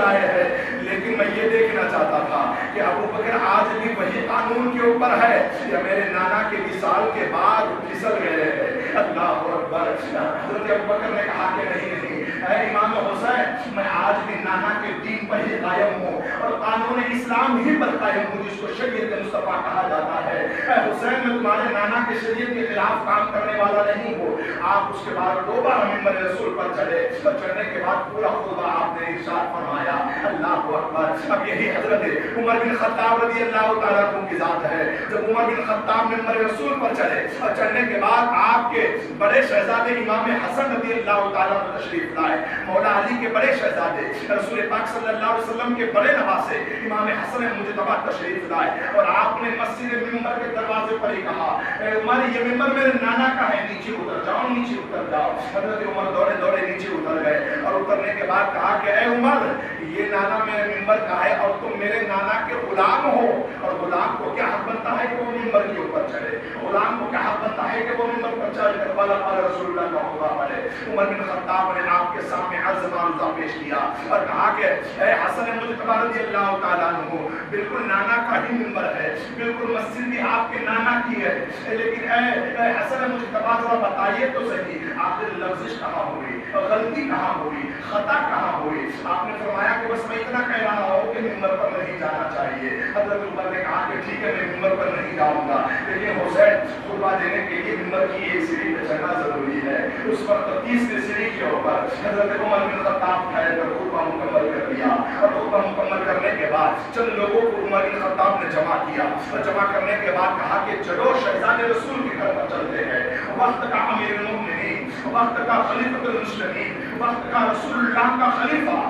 لائے ہیں، لیکن میں یہ دیکھنا چاہتا تھا کہ ابو بکر آج بھی وہی قانون کے اوپر ہے یا میرے نانا کے وصال کے بعد پھسل گئے ہیں۔ اللہ اکبر۔ حضرت ابو بکر نے کہا کہ نہیں، اے امام حسین، میں آج بھی نانا کے دین پر ہی قائم ہوں اور قانون اسلام ہی پر قائم ہوں، جس کو شریعت مصطفیٰ کہا جاتا ہے۔ اے حسین، میں تمہارے نانا کے شریعت کے خلاف کام کرنے والا نہیں ہوں۔ آپ اس کے بعد دوبارہ منبر رسول پر چڑھے اور چڑھنے کے بعد پورا خطبہ آپ نے ارشاد فرمایا۔ اللہ اکبر۔ اب یہی حضرت عمر بن خطاب رضی اللہ تعالیٰ عنہ کی ذات ہے۔ جب عمر بن خطاب منبر رسول پر چڑھے اور چڑھنے کے بعد آپ کے بڑے شہزادے امام حسن رضی اللہ تعالیٰ عنہ تشریف لائے، مولا علی کے بڑے شہزادے، رسول پاک صلی اللہ علیہ وسلم کے بڑے نواسے امام حسن مجتبی تشریف لائے، اور آپ نے مسجد منبر کے دروازے پر ہی کہا، اے عمر، یہ منبر میرے نانا کا ہے، نیچے اتر جاؤ، نیچے اتر جاؤ۔ حضرت عمر دوڑے دوڑے نیچے اتر گئے اور اترنے کے بعد کہا کہ اے عمر، یہ نانا میرے منبر کا ہے اور تم میرے نانا کے غلام ہو، اور غلام کو کیا حق بنتا ہے کہ وہ منبر کے اوپر چڑھے؟ غلام کو کیا حق بنتا ہے کہ وہ منبر پر چڑھ کر قال رسول اللہ کا خطبہ پڑھے؟ عمر بن خطاب نے آپ کے سامنے عرض معروضہ پیش کیا اور کہا کہ اے حسن مجتبی رضی اللہ تعالیٰ عنہ، بالکل نانا کا ہی منبر ہے، بالکل مسجد بھی آپ کے نانا کی ہے، لیکن اے حسن مجتبی ذرا بتائیے تو صحیح، آخر لفظش کہاں ہوئی، غلطی کہاں ہوئی، خطا کہاں ہوئی؟ آپ نے فرمایا کہ بس میں اتنا کہہ رہا ہوں کہ منبر پر نہیں جانا چاہیے۔ حضرت عمر نے کہا کہ ٹھیک ہے، میں منبر پر نہیں جاؤں گا، لیکن حسین، خطبہ دینے کے لیے منبر کی ایک سیڑھی پہ چڑھنا ضروری ہے۔ اس وقت 30ویں سیڑھی کے اوپر حضرت عمر بن خطاب ٹھہر کر خطبہ مکمل کر دیا، اور خطبہ مکمل کرنے کے بعد چند لوگوں کو عمر بن خطاب نے جمع کیا، اور جمع کرنے کے بعد کہا کہ چلو شہزادے رسول کے گھر پر چلتے ہیں، وقت کا امیر المؤمنین، وقت کا خلیفۃ المسلمین، وقت کا رسول اللہ کا خلیفہ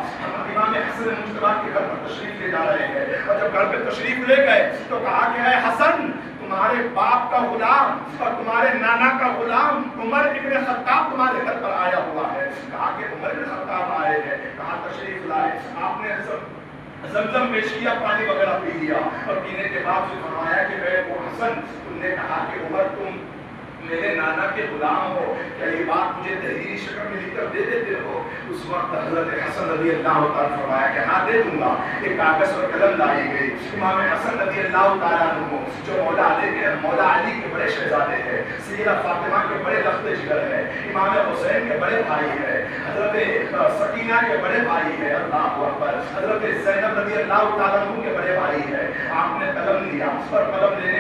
امام حسن مجتبی کے گھر پر تشریف لے جا رہے ہیں۔ اور جب گھر پہ تشریف لے گئے تو کہا کہ اے حسن، تمہارے باپ کا غلام اور تمہارے نانا کا غلام عمر ابن خطاب تمہارے گھر پر آیا ہوا ہے۔ کہا کہ عمر ابن خطاب آئے ہیں، کہا تشریف لائے۔ آپ نے زمزم پیش کیا، پانی وغیرہ پی لیا، اور پینے کے بعد پھر فرمایا کہ اے ابو حسن، تم نے کہا کہ عمر تم میرے نانا کے غلام ہو، کیا یہ بات مجھے تحریری شکل میں لکھ کر دے دیتے ہو؟ اس وقت حضرت حسن رضی اللہ تعالیٰ فرمایا کہ ہاں دے دوں گا۔ ایک کاغذ اور قلم لائی گئی۔ امام حسن رضی اللہ تعالیٰ عنہ جو مولا علی کے بڑے شہزادے ہیں، سیدہ فاطمہ کے بڑے لخت جگر ہیں، امام حسین کے بڑے بھائی ہیں، حضرت سکینہ کے بڑے بھائی ہیں، اللہ اکبر، حضرت زینب رضی اللہ تعالیٰ عنہ کے بڑے بھائی ہیں، آپ نے قلم لیا اور قلم لینے